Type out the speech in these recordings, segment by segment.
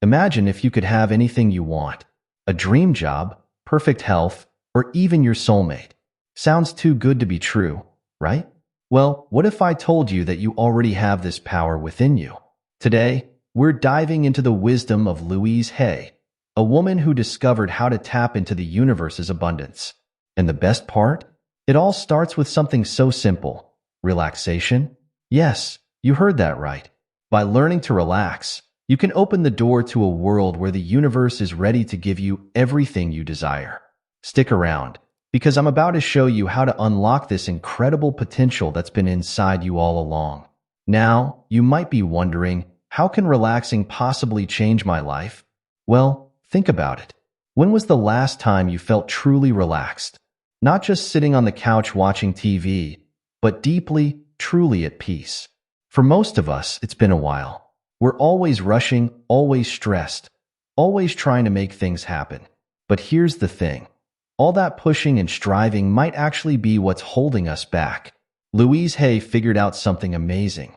Imagine if you could have anything you want: a dream job, perfect health, or even your soulmate. Sounds too good to be true, right? Well, what if I told you that you already have this power within you? Today, we're diving into the wisdom of Louise Hay, a woman who discovered how to tap into the universe's abundance. And the best part? It all starts with something so simple: relaxation. Yes, you heard that right. By learning to relax, you can open the door to a world where the universe is ready to give you everything you desire. Stick around, because I'm about to show you how to unlock this incredible potential that's been inside you all along. Now, you might be wondering, how can relaxing possibly change my life? Well, think about it. When was the last time you felt truly relaxed? Not just sitting on the couch watching TV, but deeply, truly at peace. For most of us, it's been a while. We're always rushing, always stressed, always trying to make things happen. But here's the thing. All that pushing and striving might actually be what's holding us back. Louise Hay figured out something amazing.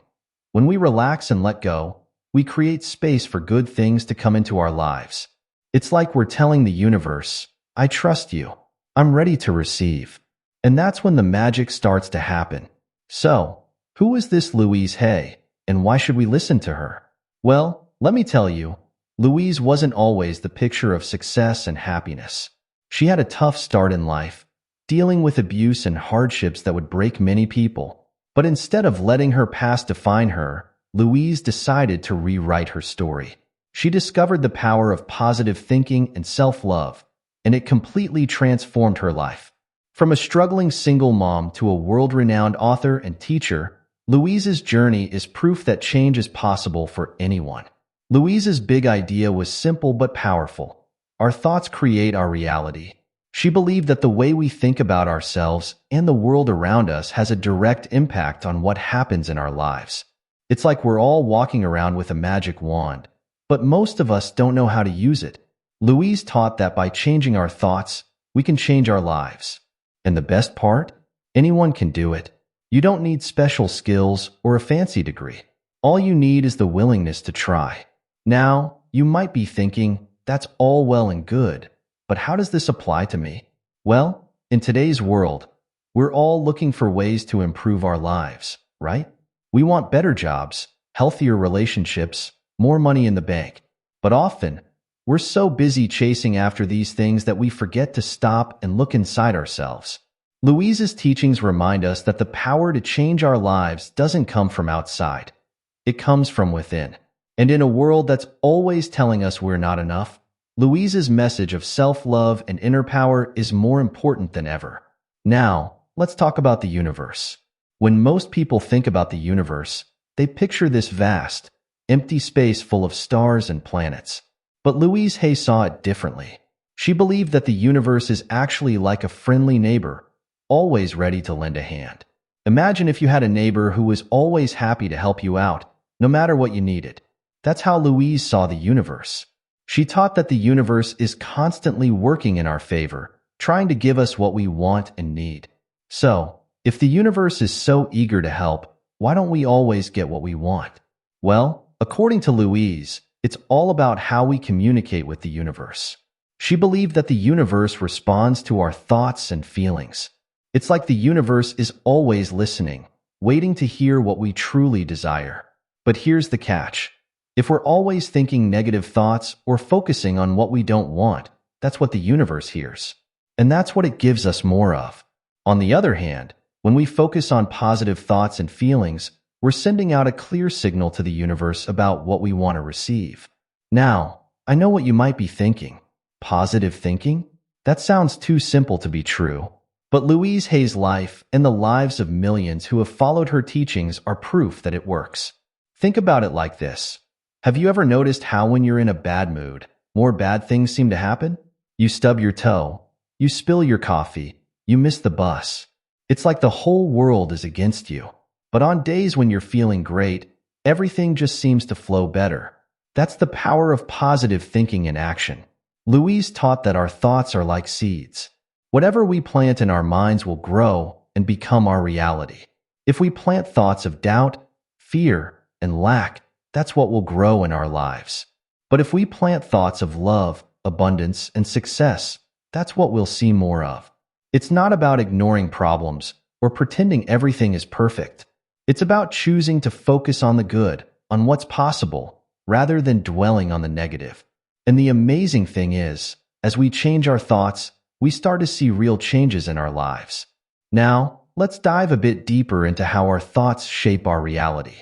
When we relax and let go, we create space for good things to come into our lives. It's like we're telling the universe, I trust you. I'm ready to receive. And that's when the magic starts to happen. So, who is this Louise Hay, and why should we listen to her? Well, let me tell you, Louise wasn't always the picture of success and happiness. She had a tough start in life, dealing with abuse and hardships that would break many people. But instead of letting her past define her, Louise decided to rewrite her story. She discovered the power of positive thinking and self-love, and it completely transformed her life. From a struggling single mom to a world-renowned author and teacher, Louise's journey is proof that change is possible for anyone. Louise's big idea was simple but powerful. Our thoughts create our reality. She believed that the way we think about ourselves and the world around us has a direct impact on what happens in our lives. It's like we're all walking around with a magic wand, but most of us don't know how to use it. Louise taught that by changing our thoughts, we can change our lives. And the best part? Anyone can do it. You don't need special skills or a fancy degree. All you need is the willingness to try. Now, you might be thinking, that's all well and good, but how does this apply to me? Well, in today's world, we're all looking for ways to improve our lives, right? We want better jobs, healthier relationships, more money in the bank. But often, we're so busy chasing after these things that we forget to stop and look inside ourselves. Louise's teachings remind us that the power to change our lives doesn't come from outside. It comes from within. And in a world that's always telling us we're not enough, Louise's message of self-love and inner power is more important than ever. Now, let's talk about the universe. When most people think about the universe, they picture this vast, empty space full of stars and planets. But Louise Hay saw it differently. She believed that the universe is actually like a friendly neighbor, always ready to lend a hand. Imagine if you had a neighbor who was always happy to help you out, no matter what you needed. That's how Louise saw the universe. She taught that the universe is constantly working in our favor, trying to give us what we want and need. So, if the universe is so eager to help, why don't we always get what we want? Well, according to Louise, it's all about how we communicate with the universe. She believed that the universe responds to our thoughts and feelings. It's like the universe is always listening, waiting to hear what we truly desire. But here's the catch. If we're always thinking negative thoughts or focusing on what we don't want, that's what the universe hears. And that's what it gives us more of. On the other hand, when we focus on positive thoughts and feelings, we're sending out a clear signal to the universe about what we want to receive. Now, I know what you might be thinking. Positive thinking? That sounds too simple to be true. But Louise Hay's life and the lives of millions who have followed her teachings are proof that it works. Think about it like this. Have you ever noticed how when you're in a bad mood, more bad things seem to happen? You stub your toe, you spill your coffee, you miss the bus. It's like the whole world is against you. But on days when you're feeling great, everything just seems to flow better. That's the power of positive thinking in action. Louise taught that our thoughts are like seeds. Whatever we plant in our minds will grow and become our reality. If we plant thoughts of doubt, fear, and lack, that's what will grow in our lives. But if we plant thoughts of love, abundance, and success, that's what we'll see more of. It's not about ignoring problems or pretending everything is perfect. It's about choosing to focus on the good, on what's possible, rather than dwelling on the negative. And the amazing thing is, as we change our thoughts, we start to see real changes in our lives. Now, let's dive a bit deeper into how our thoughts shape our reality.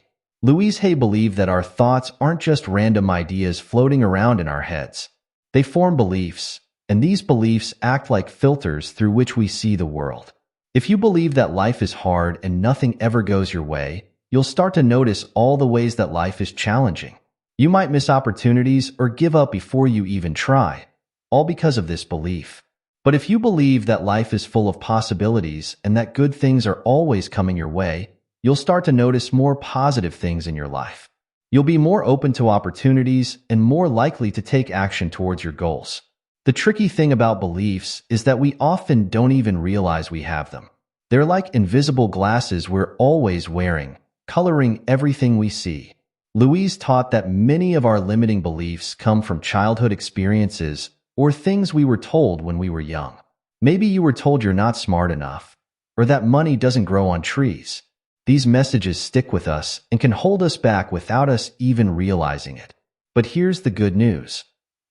Louise Hay believed that our thoughts aren't just random ideas floating around in our heads. They form beliefs, and these beliefs act like filters through which we see the world. If you believe that life is hard and nothing ever goes your way, you'll start to notice all the ways that life is challenging. You might miss opportunities or give up before you even try, all because of this belief. But if you believe that life is full of possibilities and that good things are always coming your way, you'll start to notice more positive things in your life. You'll be more open to opportunities and more likely to take action towards your goals. The tricky thing about beliefs is that we often don't even realize we have them. They're like invisible glasses we're always wearing, coloring everything we see. Louise taught that many of our limiting beliefs come from childhood experiences or things we were told when we were young. Maybe you were told you're not smart enough, or that money doesn't grow on trees. These messages stick with us and can hold us back without us even realizing it. But here's the good news.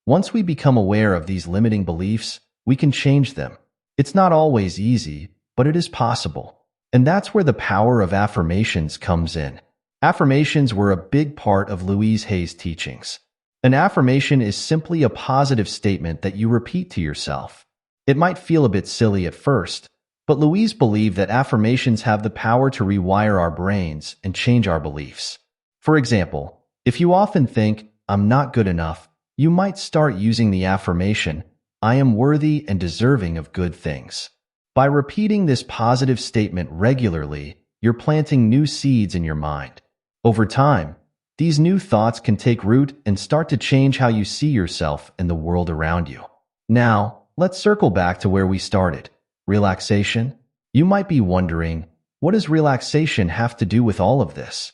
Once we become aware of these limiting beliefs, we can change them. It's not always easy, but it is possible. And that's where the power of affirmations comes in. Affirmations were a big part of Louise Hay's teachings. An affirmation is simply a positive statement that you repeat to yourself. It might feel a bit silly at first, but Louise believed that affirmations have the power to rewire our brains and change our beliefs. For example, if you often think, "I'm not good enough," you might start using the affirmation, "I am worthy and deserving of good things." By repeating this positive statement regularly, you're planting new seeds in your mind. Over time, these new thoughts can take root and start to change how you see yourself and the world around you. Now, let's circle back to where we started. Relaxation? You might be wondering, what does relaxation have to do with all of this?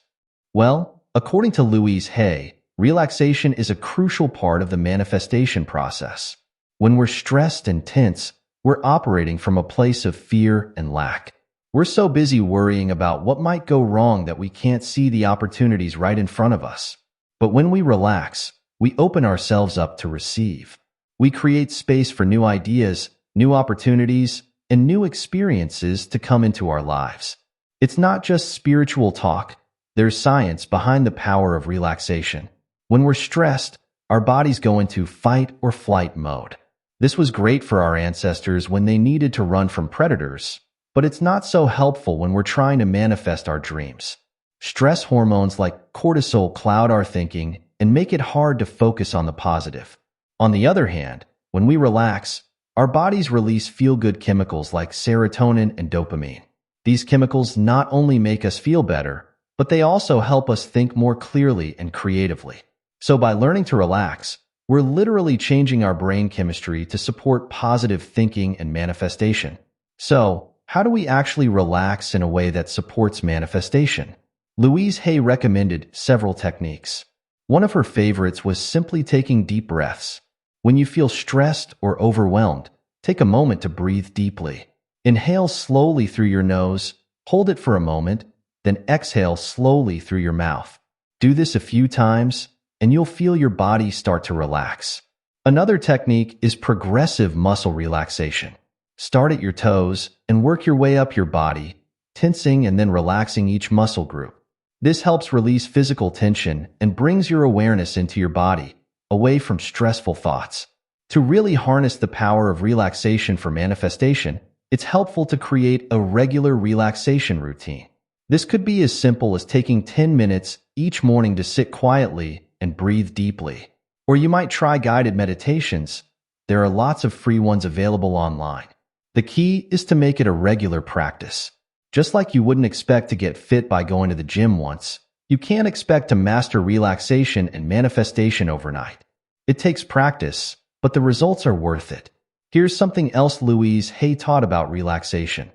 Well, according to Louise Hay, relaxation is a crucial part of the manifestation process. When we're stressed and tense, we're operating from a place of fear and lack. We're so busy worrying about what might go wrong that we can't see the opportunities right in front of us. But when we relax, we open ourselves up to receive. We create space for new ideas, new opportunities, and new experiences to come into our lives. It's not just spiritual talk. There's science behind the power of relaxation. When we're stressed, our bodies go into fight or flight mode. This was great for our ancestors when they needed to run from predators, but it's not so helpful when we're trying to manifest our dreams. Stress hormones like cortisol cloud our thinking and make it hard to focus on the positive. On the other hand, when we relax, our bodies release feel-good chemicals like serotonin and dopamine. These chemicals not only make us feel better, but they also help us think more clearly and creatively. So by learning to relax, we're literally changing our brain chemistry to support positive thinking and manifestation. So, how do we actually relax in a way that supports manifestation? Louise Hay recommended several techniques. One of her favorites was simply taking deep breaths. When you feel stressed or overwhelmed, take a moment to breathe deeply. Inhale slowly through your nose, hold it for a moment, then exhale slowly through your mouth. Do this a few times, and you'll feel your body start to relax. Another technique is progressive muscle relaxation. Start at your toes and work your way up your body, tensing and then relaxing each muscle group. This helps release physical tension and brings your awareness into your body, away from stressful thoughts. To really harness the power of relaxation for manifestation, it's helpful to create a regular relaxation routine. This could be as simple as taking 10 minutes each morning to sit quietly and breathe deeply. Or you might try guided meditations. There are lots of free ones available online. The key is to make it a regular practice. Just like you wouldn't expect to get fit by going to the gym once, you can't expect to master relaxation and manifestation overnight. It takes practice, but the results are worth it. Here's something else Louise Hay taught about relaxation.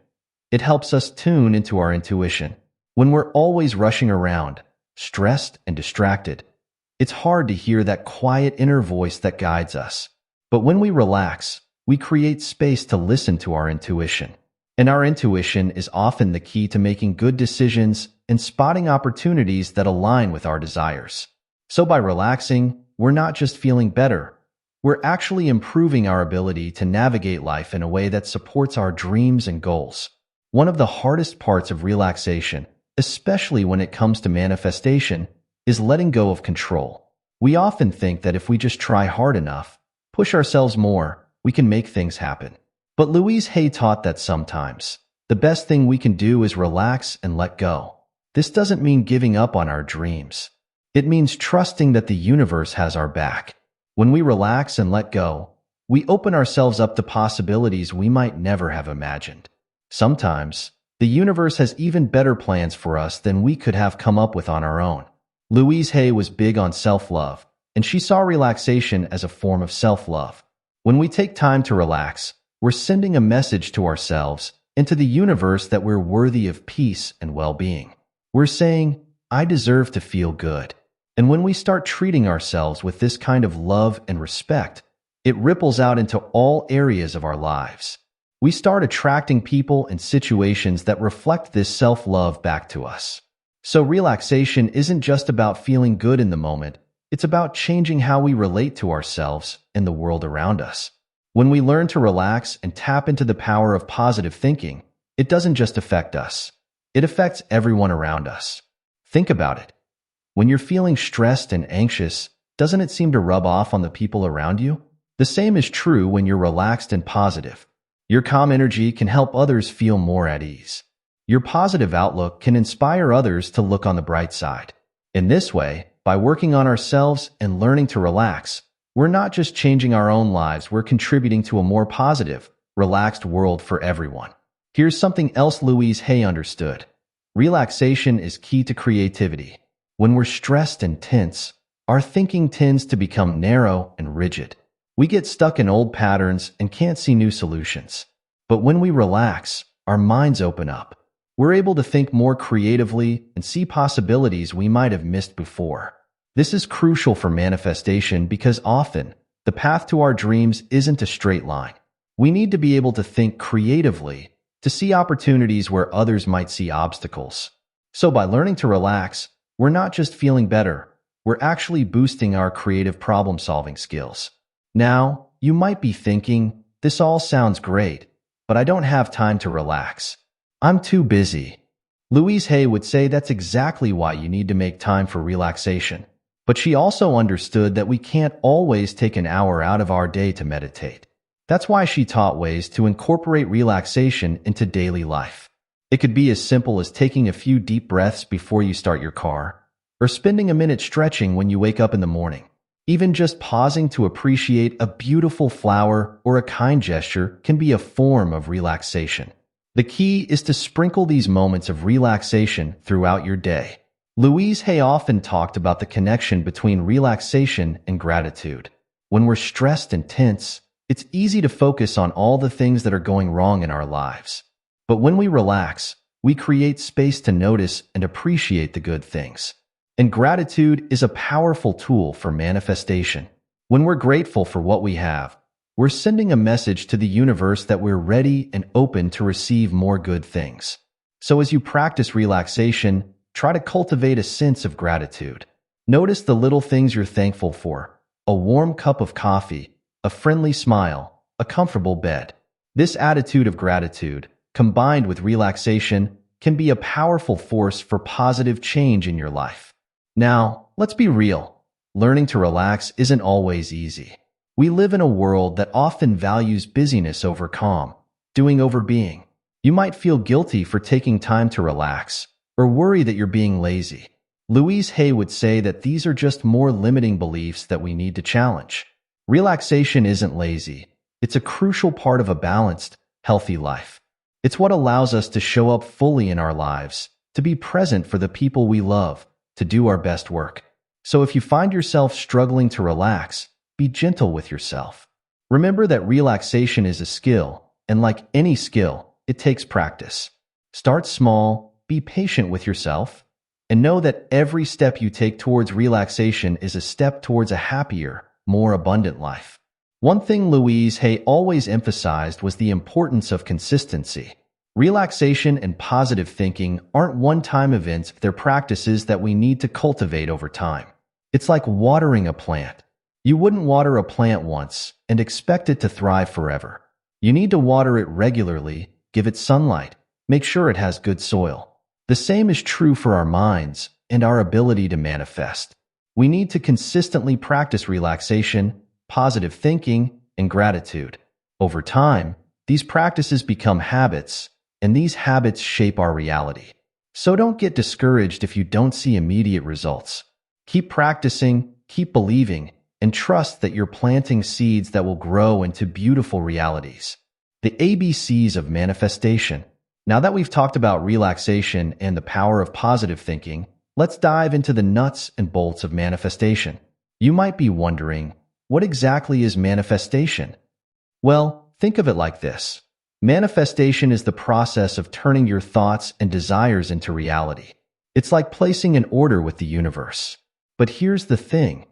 It helps us tune into our intuition. When we're always rushing around, stressed and distracted, It's hard to hear that quiet inner voice that guides us. But when we relax, we create space to listen to our intuition. And our intuition is often the key to making good decisions and spotting opportunities that align with our desires. So by relaxing, we're not just feeling better, we're actually improving our ability to navigate life in a way that supports our dreams and goals. One of the hardest parts of relaxation, especially when it comes to manifestation, is letting go of control. We often think that if we just try hard enough, push ourselves more, we can make things happen. But Louise Hay taught that sometimes the best thing we can do is relax and let go. This doesn't mean giving up on our dreams. It means trusting that the universe has our back. When we relax and let go, we open ourselves up to possibilities we might never have imagined. Sometimes, the universe has even better plans for us than we could have come up with on our own. Louise Hay was big on self-love, and she saw relaxation as a form of self-love. When we take time to relax, we're sending a message to ourselves and to the universe that we're worthy of peace and well-being. We're saying, I deserve to feel good. And when we start treating ourselves with this kind of love and respect, it ripples out into all areas of our lives. We start attracting people and situations that reflect this self-love back to us. So relaxation isn't just about feeling good in the moment, it's about changing how we relate to ourselves and the world around us. When we learn to relax and tap into the power of positive thinking, it doesn't just affect us, it affects everyone around us. Think about it. When you're feeling stressed and anxious, doesn't it seem to rub off on the people around you? The same is true when you're relaxed and positive. Your calm energy can help others feel more at ease. Your positive outlook can inspire others to look on the bright side. In this way, by working on ourselves and learning to relax, we're not just changing our own lives, we're contributing to a more positive, relaxed world for everyone. Here's something else Louise Hay understood. Relaxation is key to creativity. When we're stressed and tense, our thinking tends to become narrow and rigid. We get stuck in old patterns and can't see new solutions. But when we relax, our minds open up. We're able to think more creatively and see possibilities we might have missed before. This is crucial for manifestation because often, the path to our dreams isn't a straight line. We need to be able to think creatively, to see opportunities where others might see obstacles. So by learning to relax, we're not just feeling better, we're actually boosting our creative problem-solving skills. Now, you might be thinking, this all sounds great, but I don't have time to relax. I'm too busy. Louise Hay would say that's exactly why you need to make time for relaxation. But she also understood that we can't always take an hour out of our day to meditate. That's why she taught ways to incorporate relaxation into daily life. It could be as simple as taking a few deep breaths before you start your car, or spending a minute stretching when you wake up in the morning. Even just pausing to appreciate a beautiful flower or a kind gesture can be a form of relaxation. The key is to sprinkle these moments of relaxation throughout your day. Louise Hay often talked about the connection between relaxation and gratitude. When we're stressed and tense, it's easy to focus on all the things that are going wrong in our lives. But when we relax, we create space to notice and appreciate the good things. And gratitude is a powerful tool for manifestation. When we're grateful for what we have, we're sending a message to the universe that we're ready and open to receive more good things. So as you practice relaxation, try to cultivate a sense of gratitude. Notice the little things you're thankful for: a warm cup of coffee, a friendly smile, a comfortable bed. This attitude of gratitude, combined with relaxation, can be a powerful force for positive change in your life. Now, let's be real. Learning to relax isn't always easy. We live in a world that often values busyness over calm, doing over being. You might feel guilty for taking time to relax, or worry that you're being lazy. Louise Hay would say that these are just more limiting beliefs that we need to challenge. Relaxation isn't lazy. It's a crucial part of a balanced, healthy life. It's what allows us to show up fully in our lives, to be present for the people we love, to do our best work. So if you find yourself struggling to relax, be gentle with yourself. Remember that relaxation is a skill, and like any skill, it takes practice. Start small, be patient with yourself, And know that every step you take towards relaxation is a step towards a happier, more abundant life. One thing Louise Hay always emphasized was the importance of consistency. Relaxation and positive thinking aren't one-time events, they're practices that we need to cultivate over time. It's like watering a plant. You wouldn't water a plant once and expect it to thrive forever. You need to water it regularly, give it sunlight, make sure it has good soil. The same is true for our minds and our ability to manifest. We need to consistently practice relaxation, positive thinking, and gratitude. Over time, these practices become habits, and these habits shape our reality. So don't get discouraged if you don't see immediate results. Keep practicing, keep believing, and trust that you're planting seeds that will grow into beautiful realities. The ABCs of manifestation. Now that we've talked about relaxation and the power of positive thinking, let's dive into the nuts and bolts of manifestation. You might be wondering, what exactly is manifestation? Well, think of it like this. Manifestation is the process of turning your thoughts and desires into reality. It's like placing an order with the universe. But here's the thing.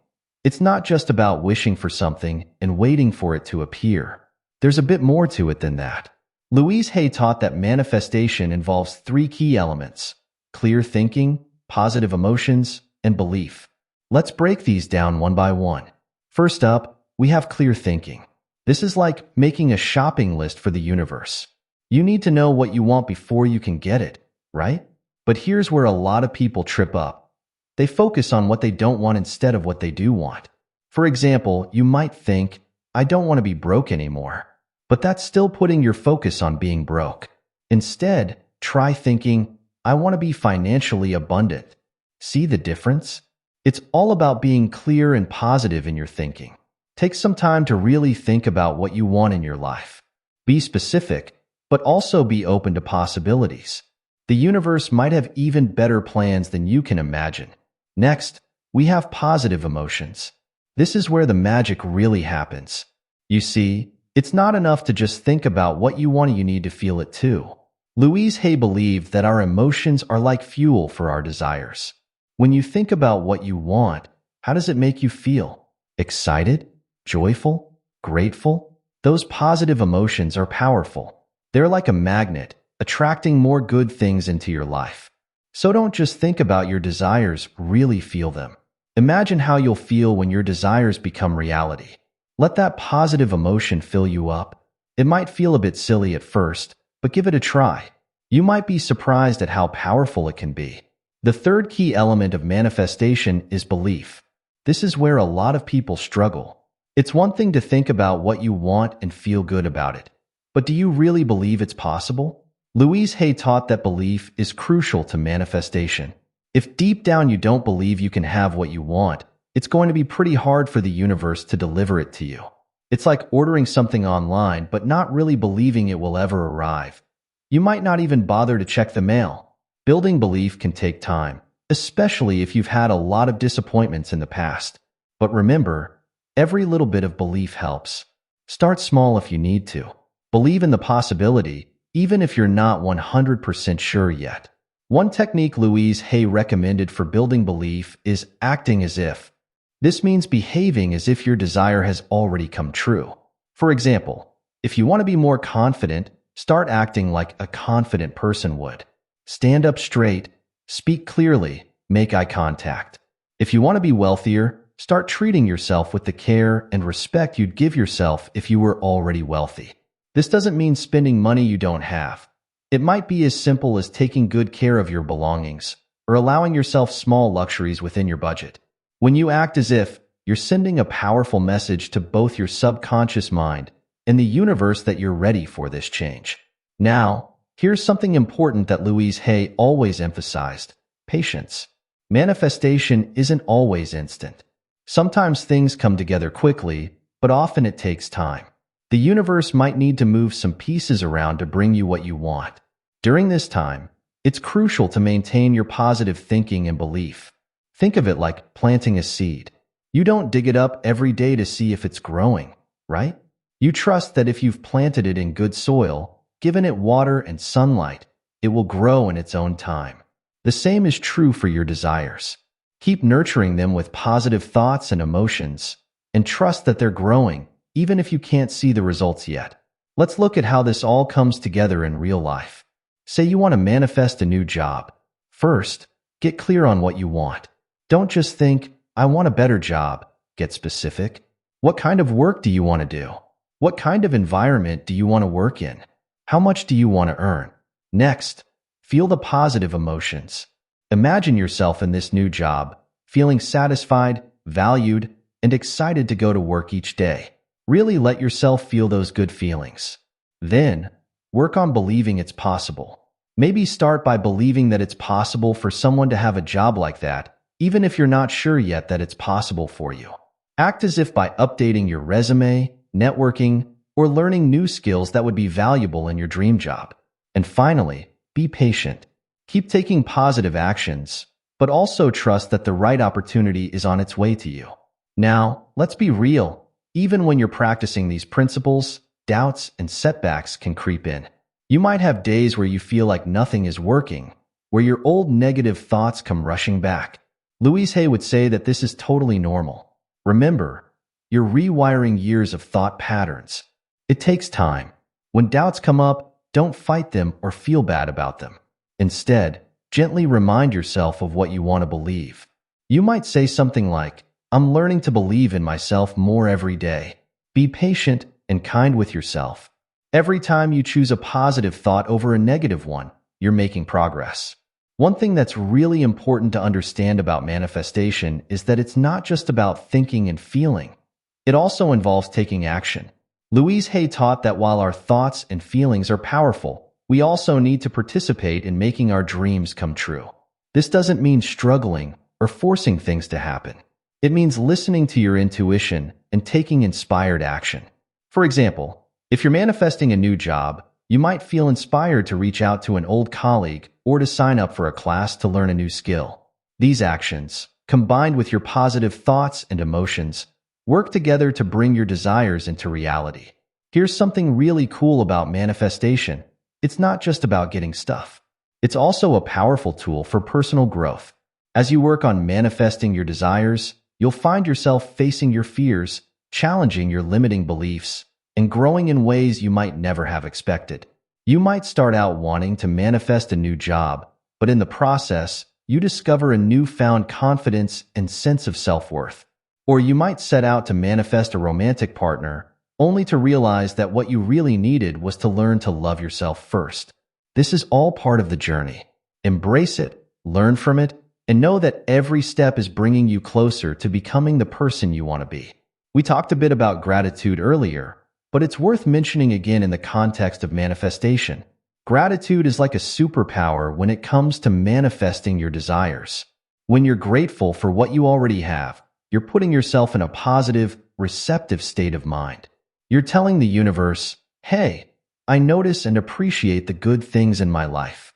It's not just about wishing for something and waiting for it to appear. There's a bit more to it than that. Louise Hay taught that manifestation involves three key elements: clear thinking, positive emotions, and belief. Let's break these down one by one. First up, we have clear thinking. This is like making a shopping list for the universe. You need to know what you want before you can get it, right? But here's where a lot of people trip up. They focus on what they don't want instead of what they do want. For example, you might think, I don't want to be broke anymore. But that's still putting your focus on being broke. Instead, try thinking, I want to be financially abundant. See the difference? It's all about being clear and positive in your thinking. Take some time to really think about what you want in your life. Be specific, but also be open to possibilities. The universe might have even better plans than you can imagine. Next, we have positive emotions. This is where the magic really happens. You see, it's not enough to just think about what you want, you need to feel it too. Louise Hay believed that our emotions are like fuel for our desires. When you think about what you want, how does it make you feel? Excited? Joyful? Grateful? Those positive emotions are powerful. They're like a magnet, attracting more good things into your life. So don't just think about your desires, really feel them. Imagine how you'll feel when your desires become reality. Let that positive emotion fill you up. It might feel a bit silly at first, but give it a try. You might be surprised at how powerful it can be. The third key element of manifestation is belief. This is where a lot of people struggle. It's one thing to think about what you want and feel good about it. But do you really believe it's possible? Louise Hay taught that belief is crucial to manifestation. If deep down you don't believe you can have what you want, it's going to be pretty hard for the universe to deliver it to you. It's like ordering something online but not really believing it will ever arrive. You might not even bother to check the mail. Building belief can take time, especially if you've had a lot of disappointments in the past. But remember, every little bit of belief helps. Start small if you need to. Believe in the possibility, even if you're not 100% sure yet. One technique Louise Hay recommended for building belief is acting as if. This means behaving as if your desire has already come true. For example, if you want to be more confident, start acting like a confident person would. Stand up straight, speak clearly, make eye contact. If you want to be wealthier, start treating yourself with the care and respect you'd give yourself if you were already wealthy. This doesn't mean spending money you don't have. It might be as simple as taking good care of your belongings or allowing yourself small luxuries within your budget. When you act as if, you're sending a powerful message to both your subconscious mind and the universe that you're ready for this change. Now, here's something important that Louise Hay always emphasized: patience. Manifestation isn't always instant. Sometimes things come together quickly, but often it takes time. The universe might need to move some pieces around to bring you what you want. During this time, it's crucial to maintain your positive thinking and belief. Think of it like planting a seed. You don't dig it up every day to see if it's growing, right? You trust that if you've planted it in good soil, given it water and sunlight, it will grow in its own time. The same is true for your desires. Keep nurturing them with positive thoughts and emotions, and trust that they're growing, even if you can't see the results yet. Let's look at how this all comes together in real life. Say you want to manifest a new job. First, get clear on what you want. Don't just think, I want a better job. Get specific. What kind of work do you want to do? What kind of environment do you want to work in? How much do you want to earn? Next, feel the positive emotions. Imagine yourself in this new job, feeling satisfied, valued, and excited to go to work each day. Really let yourself feel those good feelings. Then, work on believing it's possible. Maybe start by believing that it's possible for someone to have a job like that, even if you're not sure yet that it's possible for you. Act as if by updating your resume, networking, or learning new skills that would be valuable in your dream job. And finally, be patient. Keep taking positive actions, but also trust that the right opportunity is on its way to you. Now, let's be real. Even when you're practicing these principles, doubts and setbacks can creep in. You might have days where you feel like nothing is working, where your old negative thoughts come rushing back. Louise Hay would say that this is totally normal. Remember, you're rewiring years of thought patterns. It takes time. When doubts come up, don't fight them or feel bad about them. Instead, gently remind yourself of what you want to believe. You might say something like, I'm learning to believe in myself more every day. Be patient and kind with yourself. Every time you choose a positive thought over a negative one, you're making progress. One thing that's really important to understand about manifestation is that it's not just about thinking and feeling. It also involves taking action. Louise Hay taught that while our thoughts and feelings are powerful, we also need to participate in making our dreams come true. This doesn't mean struggling or forcing things to happen. It means listening to your intuition and taking inspired action. For example, if you're manifesting a new job, you might feel inspired to reach out to an old colleague or to sign up for a class to learn a new skill. These actions, combined with your positive thoughts and emotions, work together to bring your desires into reality. Here's something really cool about manifestation. It's not just about getting stuff. It's also a powerful tool for personal growth. As you work on manifesting your desires, you'll find yourself facing your fears, challenging your limiting beliefs, and growing in ways you might never have expected. You might start out wanting to manifest a new job, but in the process, you discover a newfound confidence and sense of self-worth. Or you might set out to manifest a romantic partner, only to realize that what you really needed was to learn to love yourself first. This is all part of the journey. Embrace it, learn from it, and know that every step is bringing you closer to becoming the person you want to be. We talked a bit about gratitude earlier, but it's worth mentioning again in the context of manifestation. Gratitude is like a superpower when it comes to manifesting your desires. When you're grateful for what you already have, you're putting yourself in a positive, receptive state of mind. You're telling the universe, hey, I notice and appreciate the good things in my life.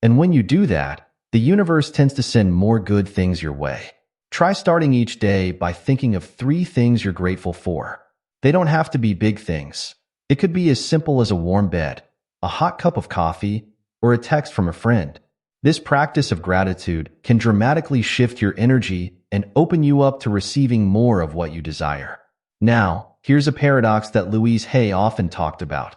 And when you do that, the universe tends to send more good things your way. Try starting each day by thinking of 3 things you're grateful for. They don't have to be big things. It could be as simple as a warm bed, a hot cup of coffee, or a text from a friend. This practice of gratitude can dramatically shift your energy and open you up to receiving more of what you desire. Now, here's a paradox that Louise Hay often talked about.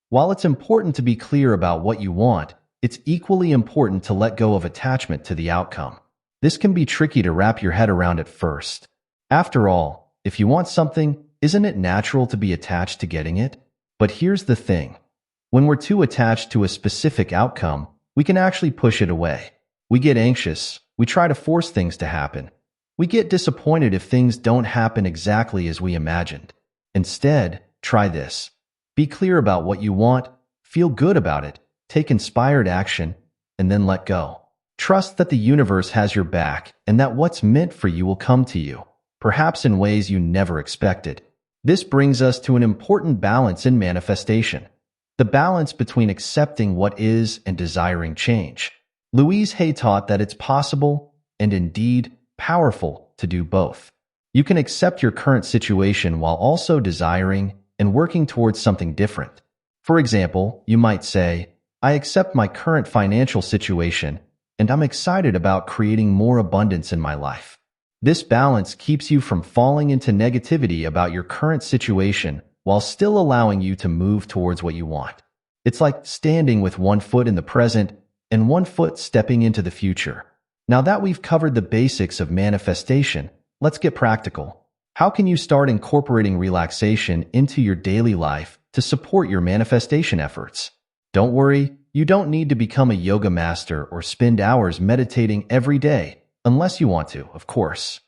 While it's important to be clear about what you want, it's equally important to let go of attachment to the outcome. This can be tricky to wrap your head around at first. After all, if you want something, isn't it natural to be attached to getting it? But here's the thing. When we're too attached to a specific outcome, we can actually push it away. We get anxious. We try to force things to happen. We get disappointed if things don't happen exactly as we imagined. Instead, try this. Be clear about what you want, feel good about it, take inspired action, and then let go. Trust that the universe has your back and that what's meant for you will come to you, perhaps in ways you never expected. This brings us to an important balance in manifestation. The balance between accepting what is and desiring change. Louise Hay taught that it's possible, and indeed powerful, to do both. You can accept your current situation while also desiring and working towards something different. For example, you might say, I accept my current financial situation, and I'm excited about creating more abundance in my life. This balance keeps you from falling into negativity about your current situation while still allowing you to move towards what you want. It's like standing with one foot in the present and one foot stepping into the future. Now that we've covered the basics of manifestation, let's get practical. How can you start incorporating relaxation into your daily life to support your manifestation efforts? Don't worry, you don't need to become a yoga master or spend hours meditating every day, unless you want to, of course.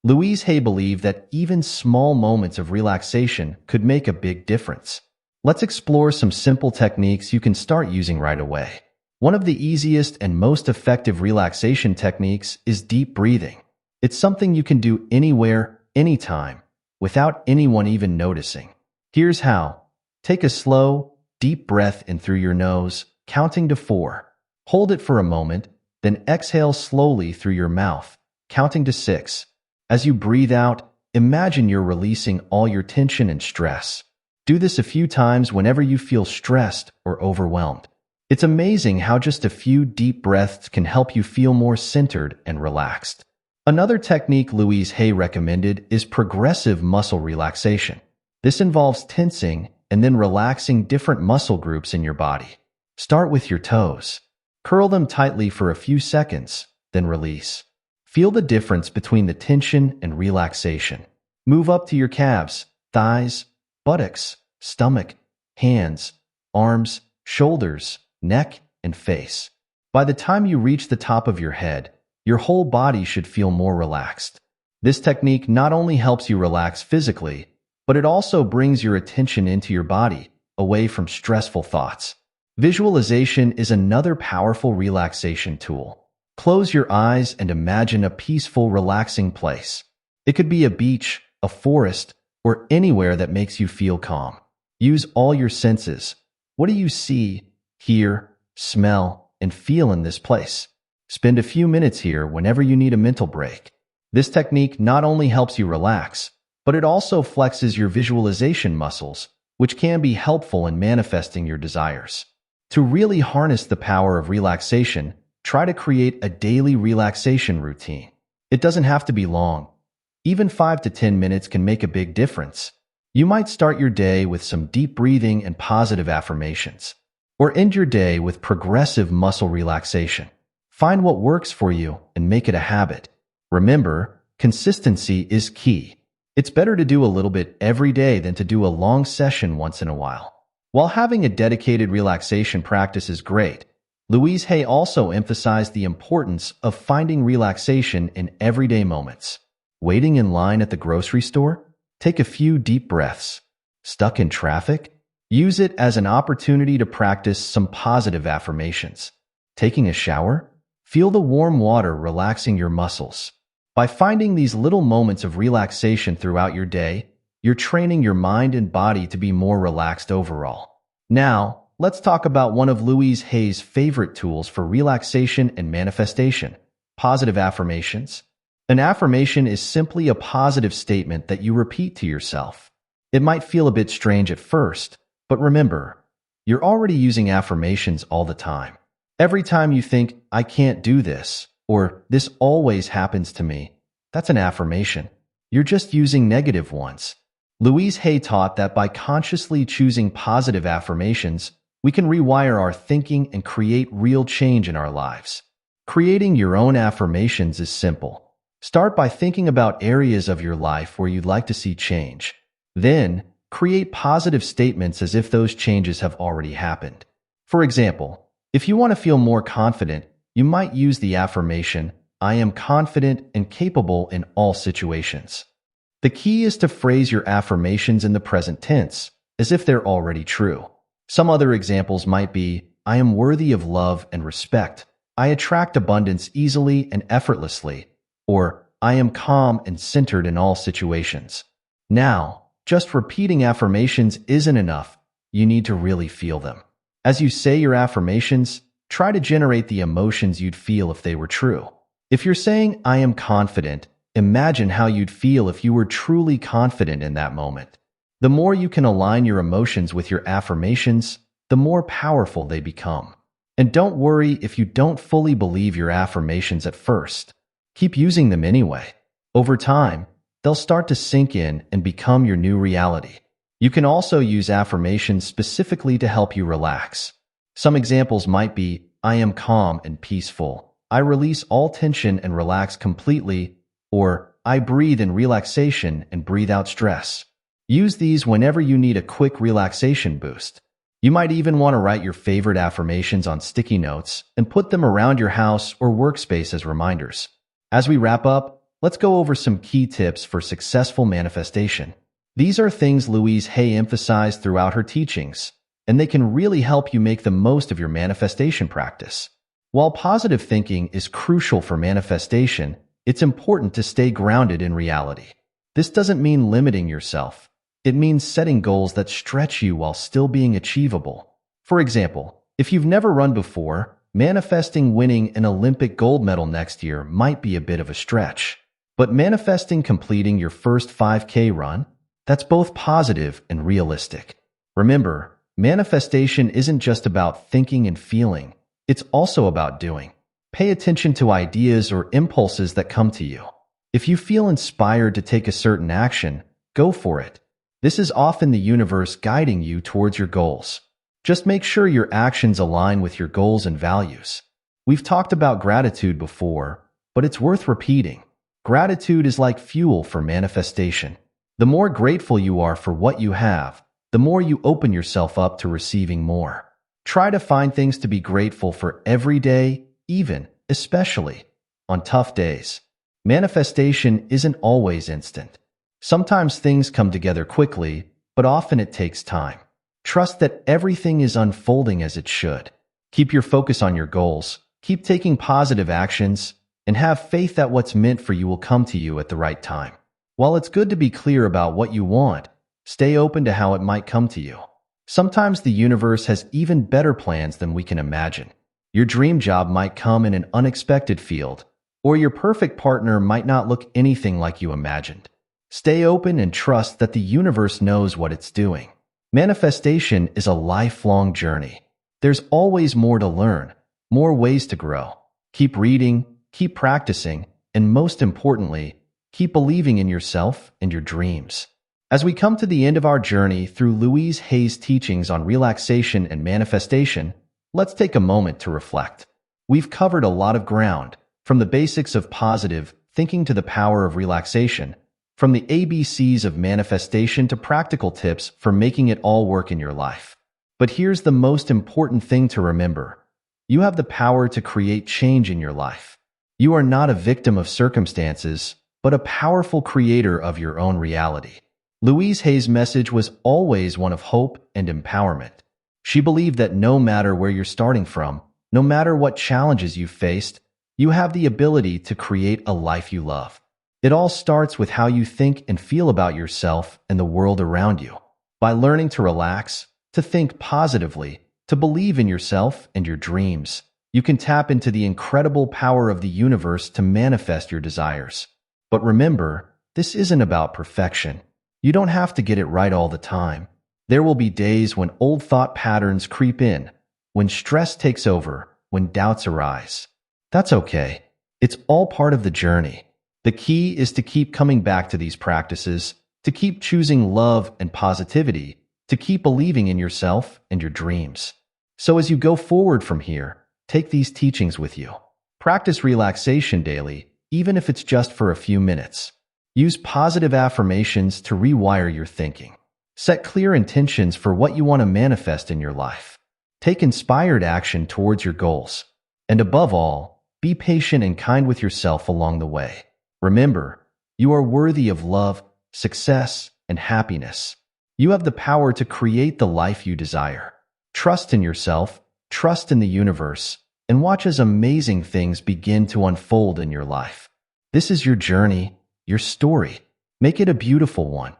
Louise Hay believed that even small moments of relaxation could make a big difference. Let's explore some simple techniques you can start using right away. One of the easiest and most effective relaxation techniques is deep breathing. It's something you can do anywhere, anytime, without anyone even noticing. Here's how. Take a slow, deep breath in through your nose, counting to 4. Hold it for a moment, then exhale slowly through your mouth, counting to 6. As you breathe out, imagine you're releasing all your tension and stress. Do this a few times whenever you feel stressed or overwhelmed. It's amazing how just a few deep breaths can help you feel more centered and relaxed. Another technique Louise Hay recommended is progressive muscle relaxation. This involves tensing and then relaxing different muscle groups in your body. Start with your toes. Curl them tightly for a few seconds, then release. Feel the difference between the tension and relaxation. Move up to your calves, thighs, buttocks, stomach, hands, arms, shoulders, neck, and face. By the time you reach the top of your head, your whole body should feel more relaxed. This technique not only helps you relax physically, but it also brings your attention into your body, away from stressful thoughts. Visualization is another powerful relaxation tool. Close your eyes and imagine a peaceful, relaxing place. It could be a beach, a forest, or anywhere that makes you feel calm. Use all your senses. What do you see, hear, smell, and feel in this place? Spend a few minutes here whenever you need a mental break. This technique not only helps you relax, but it also flexes your visualization muscles, which can be helpful in manifesting your desires. To really harness the power of relaxation, try to create a daily relaxation routine. It doesn't have to be long. Even 5 to 10 minutes can make a big difference. You might start your day with some deep breathing and positive affirmations, or end your day with progressive muscle relaxation. Find what works for you and make it a habit. Remember, consistency is key. It's better to do a little bit every day than to do a long session once in a while. While having a dedicated relaxation practice is great, Louise Hay also emphasized the importance of finding relaxation in everyday moments. Waiting in line at the grocery store? Take a few deep breaths. Stuck in traffic? Use it as an opportunity to practice some positive affirmations. Taking a shower? Feel the warm water relaxing your muscles. By finding these little moments of relaxation throughout your day, you're training your mind and body to be more relaxed overall. Now, let's talk about one of Louise Hay's favorite tools for relaxation and manifestation: positive affirmations. An affirmation is simply a positive statement that you repeat to yourself. It might feel a bit strange at first, but remember, you're already using affirmations all the time. Every time you think, "I can't do this," or "this always happens to me," that's an affirmation. You're just using negative ones. Louise Hay taught that by consciously choosing positive affirmations, we can rewire our thinking and create real change in our lives. Creating your own affirmations is simple. Start by thinking about areas of your life where you'd like to see change. Then, create positive statements as if those changes have already happened. For example, if you want to feel more confident, you might use the affirmation, "I am confident and capable in all situations." The key is to phrase your affirmations in the present tense, as if they're already true. Some other examples might be, "I am worthy of love and respect. I attract abundance easily and effortlessly," or "I am calm and centered in all situations." Now, just repeating affirmations isn't enough. You need to really feel them. As you say your affirmations, try to generate the emotions you'd feel if they were true. If you're saying, "I am confident," imagine how you'd feel if you were truly confident in that moment. The more you can align your emotions with your affirmations, the more powerful they become. And don't worry if you don't fully believe your affirmations at first. Keep using them anyway. Over time, they'll start to sink in and become your new reality. You can also use affirmations specifically to help you relax. Some examples might be, I am calm and peaceful. I release all tension and relax completely. Or, I breathe in relaxation and breathe out stress. Use these whenever you need a quick relaxation boost. You might even want to write your favorite affirmations on sticky notes and put them around your house or workspace as reminders. As we wrap up, let's go over some key tips for successful manifestation. These are things Louise Hay emphasized throughout her teachings, and they can really help you make the most of your manifestation practice. While positive thinking is crucial for manifestation, it's important to stay grounded in reality. This doesn't mean limiting yourself. It means setting goals that stretch you while still being achievable. For example, if you've never run before, manifesting winning an Olympic gold medal next year might be a bit of a stretch. But manifesting completing your first 5K run, that's both positive and realistic. Remember, manifestation isn't just about thinking and feeling. It's also about doing. Pay attention to ideas or impulses that come to you. If you feel inspired to take a certain action, go for it. This is often the universe guiding you towards your goals. Just make sure your actions align with your goals and values. We've talked about gratitude before, but it's worth repeating. Gratitude is like fuel for manifestation. The more grateful you are for what you have, the more you open yourself up to receiving more. Try to find things to be grateful for every day, even, especially, on tough days. Manifestation isn't always instant. Sometimes things come together quickly, but often it takes time. Trust that everything is unfolding as it should. Keep your focus on your goals, keep taking positive actions, and have faith that what's meant for you will come to you at the right time. While it's good to be clear about what you want, stay open to how it might come to you. Sometimes the universe has even better plans than we can imagine. Your dream job might come in an unexpected field, or your perfect partner might not look anything like you imagined. Stay open and trust that the universe knows what it's doing. Manifestation is a lifelong journey. There's always more to learn, more ways to grow. Keep reading, keep practicing, and most importantly, keep believing in yourself and your dreams. As we come to the end of our journey through Louise Hay's teachings on relaxation and manifestation, let's take a moment to reflect. We've covered a lot of ground, from the basics of positive thinking to the power of relaxation, from the ABCs of manifestation to practical tips for making it all work in your life. But here's the most important thing to remember. You have the power to create change in your life. You are not a victim of circumstances, but a powerful creator of your own reality. Louise Hay's message was always one of hope and empowerment. She believed that no matter where you're starting from, no matter what challenges you've faced, you have the ability to create a life you love. It all starts with how you think and feel about yourself and the world around you. By learning to relax, to think positively, to believe in yourself and your dreams, you can tap into the incredible power of the universe to manifest your desires. But remember, this isn't about perfection. You don't have to get it right all the time. There will be days when old thought patterns creep in, when stress takes over, when doubts arise. That's okay. It's all part of the journey. The key is to keep coming back to these practices, to keep choosing love and positivity, to keep believing in yourself and your dreams. So as you go forward from here, take these teachings with you. Practice relaxation daily, even if it's just for a few minutes. Use positive affirmations to rewire your thinking. Set clear intentions for what you want to manifest in your life. Take inspired action towards your goals. And above all, be patient and kind with yourself along the way. Remember, you are worthy of love, success, and happiness. You have the power to create the life you desire. Trust in yourself, trust in the universe, and watch as amazing things begin to unfold in your life. This is your journey, your story. Make it a beautiful one.